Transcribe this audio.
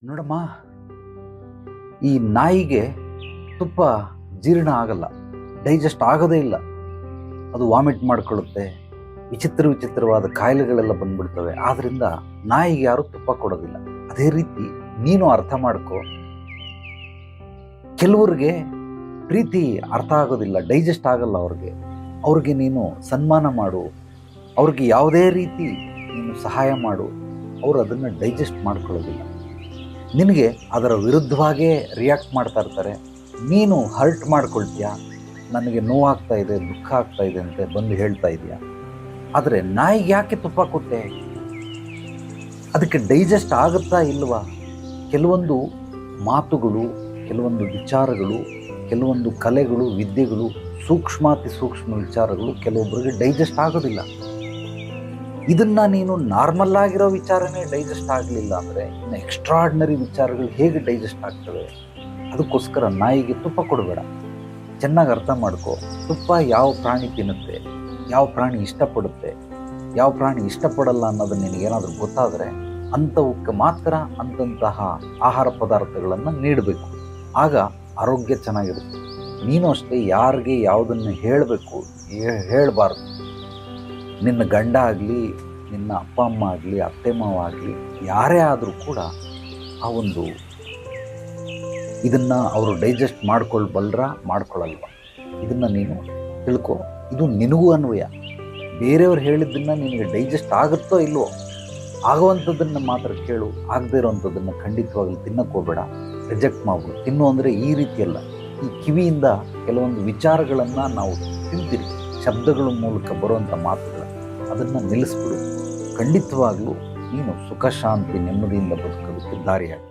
ನೋಡಮ್ಮ, ಈ ನಾಯಿಗೆ ತುಪ್ಪ ಜೀರ್ಣ ಆಗಲ್ಲ, ಡೈಜೆಸ್ಟ್ ಆಗೋದೇ ಇಲ್ಲ. ಅದು ವಾಮಿಟ್ ಮಾಡ್ಕೊಳ್ಳುತ್ತೆ, ವಿಚಿತ್ರವಾದ ಕಾಯಿಲೆಗಳೆಲ್ಲ ಬಂದ್ಬಿಡ್ತವೆ. ಆದ್ದರಿಂದ ನಾಯಿಗೆ ಯಾರು ತುಪ್ಪ ಕೊಡೋದಿಲ್ಲ. ಅದೇ ರೀತಿ ನೀನು ಅರ್ಥ ಮಾಡ್ಕೋ, ಕೆಲವ್ರಿಗೆ ಪ್ರೀತಿ ಅರ್ಥ ಆಗೋದಿಲ್ಲ, ಡೈಜೆಸ್ಟ್ ಆಗಲ್ಲ ಅವ್ರಿಗೆ ನೀನು ಸನ್ಮಾನ ಮಾಡು, ಅವ್ರಿಗೆ ಯಾವುದೇ ರೀತಿ ನೀನು ಸಹಾಯ ಮಾಡು, ಅವರು ಅದನ್ನು ಡೈಜೆಸ್ಟ್ ಮಾಡ್ಕೊಳ್ಳೋದಿಲ್ಲ. ನಿನಗೆ ಅದರ ವಿರುದ್ಧವಾಗೇ ರಿಯಾಕ್ಟ್ ಮಾಡ್ತಾ ಇರ್ತಾರೆ. ನೀನು ಹರ್ಟ್ ಮಾಡ್ಕೊಳ್ತೀಯ, ನನಗೆ ನೋವಾಗ್ತಾ ಇದೆ, ದುಃಖ ಆಗ್ತಾ ಇದೆ ಅಂತ ಬಂದು ಹೇಳ್ತಾ ಇದೆಯಾ. ಆದರೆ ನಾಯಿಗೆ ಯಾಕೆ ತುಪ್ಪ ಕೊಟ್ಟೆ? ಅದಕ್ಕೆ ಡೈಜೆಸ್ಟ್ ಆಗುತ್ತಾ ಇಲ್ವಾ? ಕೆಲವೊಂದು ಮಾತುಗಳು, ಕೆಲವೊಂದು ವಿಚಾರಗಳು, ಕೆಲವೊಂದು ಕಲೆಗಳು, ವಿದ್ಯೆಗಳು, ಸೂಕ್ಷ್ಮಾತಿ ಸೂಕ್ಷ್ಮ ವಿಚಾರಗಳು ಕೆಲವೊಬ್ಬರಿಗೆ ಡೈಜೆಸ್ಟ್ ಆಗೋದಿಲ್ಲ. ಇದನ್ನು ನೀನು ನಾರ್ಮಲ್ ಆಗಿರೋ ವಿಚಾರನೇ ಡೈಜೆಸ್ಟ್ ಆಗಲಿಲ್ಲ ಅಂದರೆ ಇನ್ನು ಎಕ್ಸ್ಟ್ರಾರ್ಡಿನರಿ ವಿಚಾರಗಳು ಹೇಗೆ ಡೈಜೆಸ್ಟ್ ಆಗ್ತವೆ? ಅದಕ್ಕೋಸ್ಕರ ನಾಯಿಗೆ ತುಪ್ಪ ಕೊಡಬೇಡ. ಚೆನ್ನಾಗಿ ಅರ್ಥ ಮಾಡ್ಕೋ, ತುಪ್ಪ ಯಾವ ಪ್ರಾಣಿ ತಿನ್ನುತ್ತೆ, ಯಾವ ಪ್ರಾಣಿ ಇಷ್ಟಪಡುತ್ತೆ, ಯಾವ ಪ್ರಾಣಿ ಇಷ್ಟಪಡಲ್ಲ ಅನ್ನೋದು ನಿನಗೇನಾದರೂ ಗೊತ್ತಾದರೆ ಅಂಥವಕ್ಕೆ ಮಾತ್ರ ಅಂತಹ ಆಹಾರ ಪದಾರ್ಥಗಳನ್ನು ನೀಡಬೇಕು. ಆಗ ಆರೋಗ್ಯ ಚೆನ್ನಾಗಿರುತ್ತೆ. ನೀನು ಅಷ್ಟೇ ಯಾರಿಗೆ ಯಾವುದನ್ನು ಹೇಳಬೇಕು, ಹೇಳಬಾರ್ದು. ನಿನ್ನ ಗಂಡ ಆಗಲಿ, ನಿನ್ನ ಅಪ್ಪ ಅಮ್ಮ ಆಗಲಿ, ಅತ್ತೆ ಮಾವ ಆಗಲಿ, ಯಾರೇ ಆದರೂ ಕೂಡ ಆ ಒಂದು ಇದನ್ನು ಅವರು ಡೈಜೆಸ್ಟ್ ಮಾಡ್ಕೊಳ್ಳಲ್ವ ಇದನ್ನು ನೀನು ತಿಳ್ಕೊ. ಇದು ನಿನಗೂ ಅನ್ವಯ. ಬೇರೆಯವ್ರು ಹೇಳಿದ್ದನ್ನು ನಿನಗೆ ಡೈಜೆಸ್ಟ್ ಆಗುತ್ತೋ ಇಲ್ವೋ, ಆಗುವಂಥದ್ದನ್ನು ಮಾತ್ರ ಕೇಳು. ಆಗದೇ ಇರೋವಂಥದ್ದನ್ನು ಖಂಡಿತವಾಗ್ಲೂ ತಿನ್ನಕ್ಕೆ ಹೋಗಬೇಡ, ರಿಜೆಕ್ಟ್ ಮಾಡ್ಬಿಡು. ತಿನ್ನು ಅಂದರೆ ಈ ರೀತಿಯಲ್ಲ, ಈ ಕಿವಿಯಿಂದ ಕೆಲವೊಂದು ವಿಚಾರಗಳನ್ನು ನಾವು ತಿಂತೀರಿ, ಶಬ್ದಗಳ ಮೂಲಕ ಬರುವಂಥ ಮಾತುಗಳು, ಅದನ್ನು ನಿಲ್ಲಿಸ್ಬಿಡು. ಖಂಡಿತವಾಗ್ಲೂ ನೀನು ಸುಖ ಶಾಂತಿ ನೆಮ್ಮದಿಯಿಂದ ಬದುಕೋದಕ್ಕೆ ದಾರಿಯಾಗಿ